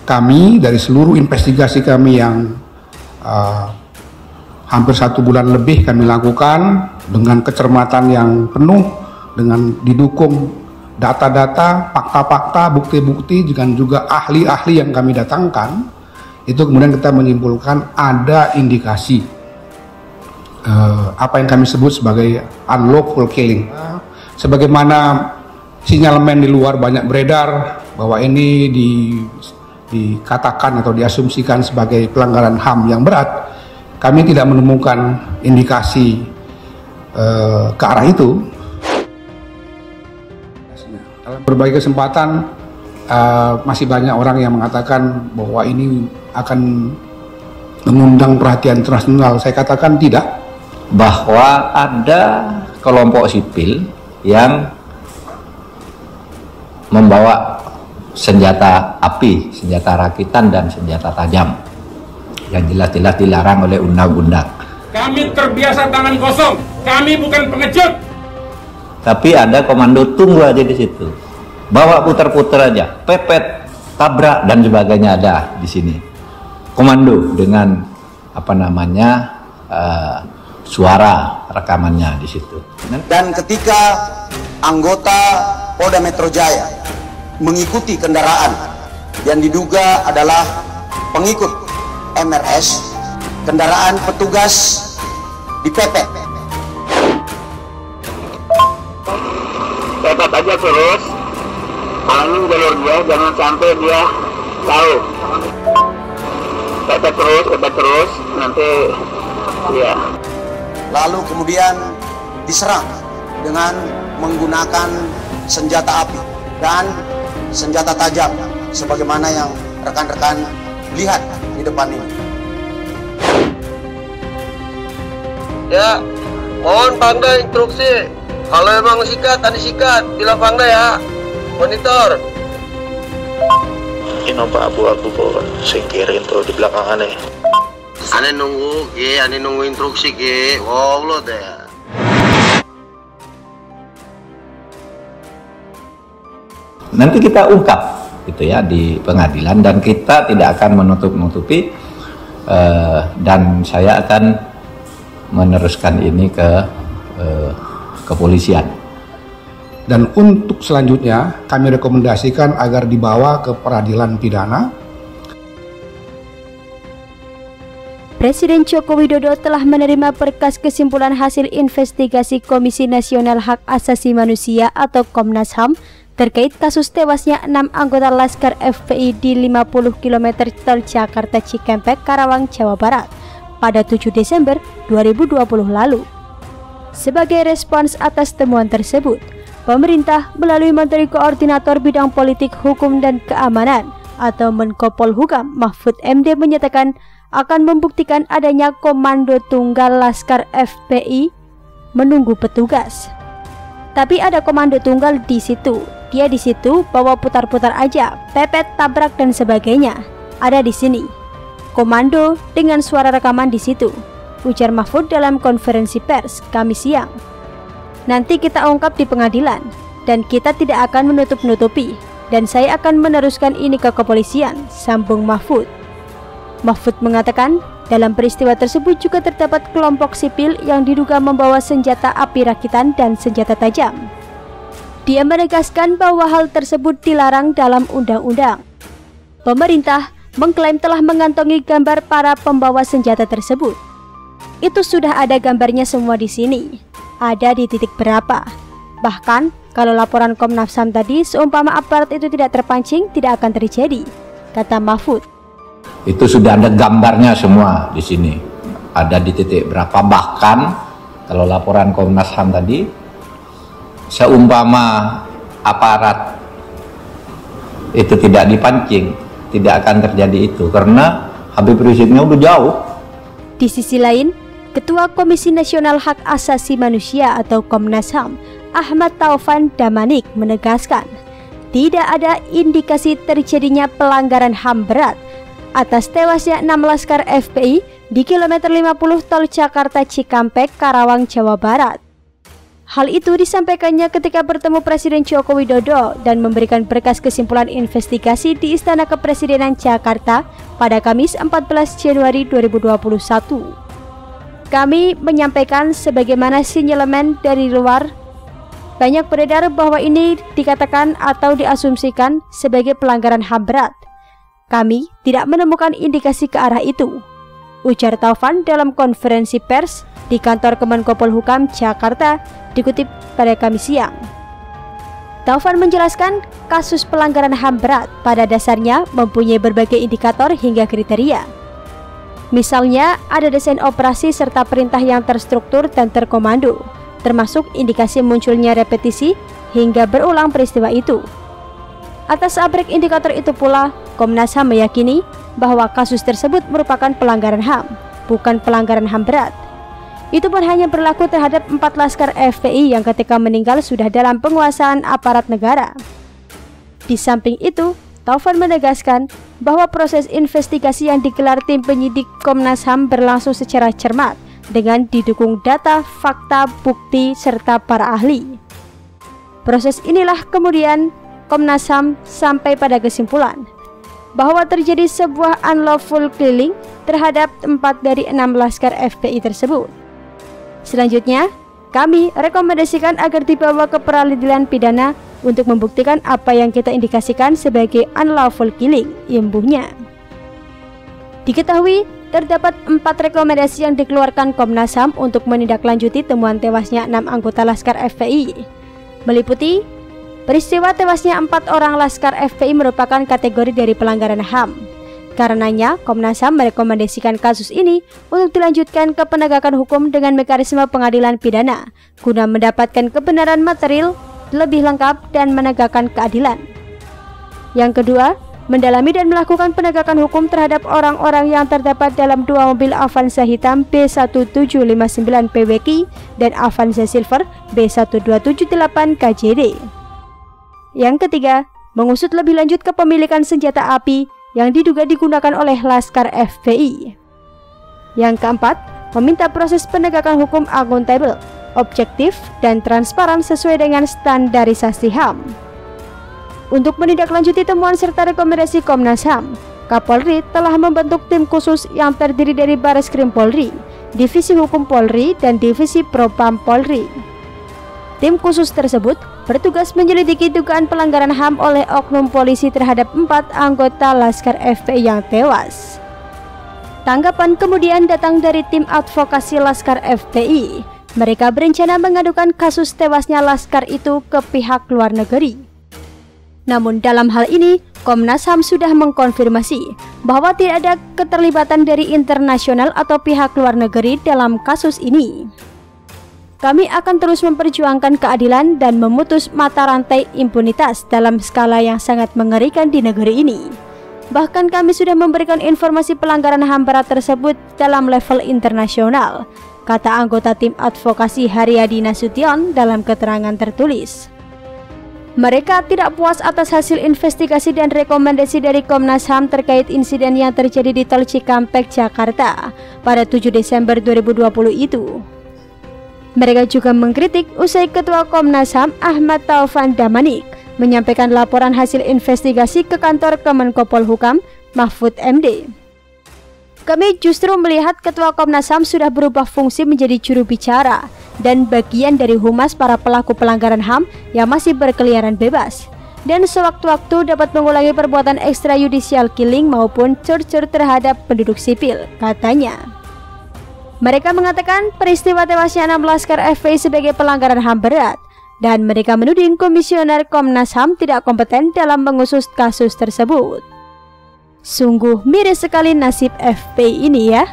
kami dari seluruh investigasi kami yang hampir 1 bulan lebih kami lakukan dengan kecermatan yang penuh, dengan didukung data-data, fakta-fakta, bukti-bukti, dengan juga ahli-ahli yang kami datangkan, itu kemudian kita menyimpulkan ada indikasi apa yang kami sebut sebagai unlawful killing. Sebagaimana sinyalemen di luar banyak beredar bahwa ini dikatakan atau diasumsikan sebagai pelanggaran HAM yang berat, kami tidak menemukan indikasi ke arah itu. Dalam berbagai kesempatan masih banyak orang yang mengatakan bahwa ini akan mengundang perhatian internasional. Saya katakan tidak. Bahwa ada kelompok sipil yang membawa senjata api, senjata rakitan, dan senjata tajam yang jelas-jelas dilarang oleh undang-undang. Kami terbiasa tangan kosong, kami bukan pengecut. Tapi ada komando tunggu aja di situ, bawa putar-putar aja, pepet, tabrak dan sebagainya ada di sini. Komando dengan apa namanya suara rekamannya di situ. Dan ketika anggota Polda Metro Jaya mengikuti kendaraan yang diduga adalah pengikut MRS, kendaraan petugas dipepet. Pepet aja terus, halangin jalur dia, jangan sampai dia tahu. Pepet terus, nanti ya. Lalu kemudian diserang dengan menggunakan senjata api dan senjata tajam, sebagaimana yang rekan-rekan lihat di depan ini. Ya, mohon Pangda instruksi. Kalau emang sikat, tadi sikat. Bila Pangda ya, monitor. Ini Pak abu-abu kok singkirin tuh di belakang aneh. Ane nunggu instruksi ke. Wow lo deh. Nanti kita ungkap gitu ya di pengadilan, dan kita tidak akan menutup-nutupi, dan saya akan meneruskan ini ke kepolisian. Dan untuk selanjutnya kami rekomendasikan agar dibawa ke peradilan pidana. Presiden Joko Widodo telah menerima berkas kesimpulan hasil investigasi Komisi Nasional Hak Asasi Manusia atau Komnas HAM terkait kasus tewasnya 6 anggota Laskar FPI di 50 km tol Jakarta Cikampek, Karawang, Jawa Barat pada 7 Desember 2020 lalu. Sebagai respons atas temuan tersebut, pemerintah melalui Menteri Koordinator Bidang Politik, Hukum, dan Keamanan atau Menko Polhukam Mahfud MD menyatakan akan membuktikan adanya komando tunggal Laskar FPI menunggu petugas. Tapi ada komando tunggal di situ. Dia di situ bawa putar-putar aja, pepet, tabrak dan sebagainya. Ada di sini. Komando dengan suara rekaman di situ, ujar Mahfud dalam konferensi pers Kamis siang. Nanti kita ungkap di pengadilan dan kita tidak akan menutup-nutupi, dan saya akan meneruskan ini ke kepolisian, sambung Mahfud. Mahfud mengatakan dalam peristiwa tersebut juga terdapat kelompok sipil yang diduga membawa senjata api rakitan dan senjata tajam. Dia menegaskan bahwa hal tersebut dilarang dalam undang-undang. Pemerintah mengklaim telah mengantongi gambar para pembawa senjata tersebut. Itu sudah ada gambarnya semua di sini. Ada di titik berapa. Bahkan kalau laporan Komnas HAM tadi seumpama aparat itu tidak terpancing, tidak akan terjadi, kata Mahfud. Itu sudah ada gambarnya semua di sini. Ada di titik berapa, bahkan kalau laporan Komnas HAM tadi seumpama aparat itu tidak dipancing, tidak akan terjadi itu karena Habib Riziknya udah jauh. Di sisi lain, Ketua Komisi Nasional Hak Asasi Manusia atau Komnas HAM Ahmad Taufan Damanik menegaskan tidak ada indikasi terjadinya pelanggaran HAM berat atas tewasnya 6 Laskar FPI di kilometer 50 tol Jakarta Cikampek, Karawang, Jawa Barat. Hal itu disampaikannya ketika bertemu Presiden Joko Widodo dan memberikan berkas kesimpulan investigasi di Istana Kepresidenan Jakarta pada Kamis 14 Januari 2021. Kami menyampaikan sebagaimana sinyalemen dari luar banyak beredar bahwa ini dikatakan atau diasumsikan sebagai pelanggaran HAM berat. Kami tidak menemukan indikasi ke arah itu, ujar Taufan dalam konferensi pers di kantor Kemenko Polhukam Jakarta dikutip pada Kamis siang. Taufan menjelaskan kasus pelanggaran HAM berat pada dasarnya mempunyai berbagai indikator hingga kriteria. Misalnya ada desain operasi serta perintah yang terstruktur dan terkomando, termasuk indikasi munculnya repetisi hingga berulang peristiwa itu. Atas abrek indikator itu pula, Komnas HAM meyakini bahwa kasus tersebut merupakan pelanggaran HAM, bukan pelanggaran HAM berat. Itu pun hanya berlaku terhadap 4 laskar FPI yang ketika meninggal sudah dalam penguasaan aparat negara. Di samping itu, Taufan menegaskan bahwa proses investigasi yang digelar tim penyidik Komnas HAM berlangsung secara cermat dengan didukung data, fakta, bukti, serta para ahli. Proses inilah kemudian Komnas HAM sampai pada kesimpulan bahwa terjadi sebuah unlawful killing terhadap 4 dari 6 laskar FPI tersebut. Selanjutnya, kami rekomendasikan agar dibawa ke peradilan pidana untuk membuktikan apa yang kita indikasikan sebagai unlawful killing, imbuhnya. Diketahui, terdapat 4 rekomendasi yang dikeluarkan Komnas HAM untuk menindaklanjuti temuan tewasnya 6 anggota laskar FPI, meliputi peristiwa tewasnya 4 orang laskar FPI merupakan kategori dari pelanggaran HAM. Karenanya, Komnas HAM merekomendasikan kasus ini untuk dilanjutkan ke penegakan hukum dengan mekanisme pengadilan pidana guna mendapatkan kebenaran material lebih lengkap dan menegakkan keadilan. Yang kedua, mendalami dan melakukan penegakan hukum terhadap orang-orang yang terdapat dalam 2 mobil Avanza hitam B1759 PWK dan Avanza Silver B1278 KJD. Yang ketiga, mengusut lebih lanjut kepemilikan senjata api yang diduga digunakan oleh laskar FPI. Yang keempat, meminta proses penegakan hukum akuntabel, objektif, dan transparan sesuai dengan standarisasi HAM. Untuk menindaklanjuti temuan serta rekomendasi Komnas HAM, Kapolri telah membentuk tim khusus yang terdiri dari Bareskrim Polri, Divisi Hukum Polri, dan Divisi Propam Polri. Tim khusus tersebut bertugas menyelidiki dugaan pelanggaran HAM oleh oknum polisi terhadap 4 anggota laskar FPI yang tewas. Tanggapan kemudian datang dari tim advokasi laskar FPI. Mereka berencana mengadukan kasus tewasnya laskar itu ke pihak luar negeri. Namun dalam hal ini, Komnas HAM sudah mengkonfirmasi bahwa tidak ada keterlibatan dari internasional atau pihak luar negeri dalam kasus ini. Kami akan terus memperjuangkan keadilan dan memutus mata rantai impunitas dalam skala yang sangat mengerikan di negeri ini. Bahkan kami sudah memberikan informasi pelanggaran HAM berat tersebut dalam level internasional, kata anggota tim advokasi Haryadi Nasution dalam keterangan tertulis. Mereka tidak puas atas hasil investigasi dan rekomendasi dari Komnas HAM terkait insiden yang terjadi di Tol Cikampek, Jakarta pada 7 Desember 2020 itu. Mereka juga mengkritik usai Ketua Komnas HAM Ahmad Taufan Damanik menyampaikan laporan hasil investigasi ke kantor Kemenko Polhukam Mahfud MD. Kami justru melihat Ketua Komnas HAM sudah berubah fungsi menjadi juru bicara dan bagian dari humas para pelaku pelanggaran HAM yang masih berkeliaran bebas, dan sewaktu-waktu dapat mengulangi perbuatan extrajudicial killing maupun torture terhadap penduduk sipil, katanya. Mereka mengatakan peristiwa tewasnya 6 laskar FPI sebagai pelanggaran HAM berat, dan mereka menuding Komisioner Komnas HAM tidak kompeten dalam mengusut kasus tersebut. Sungguh miris sekali nasib FPI ini ya.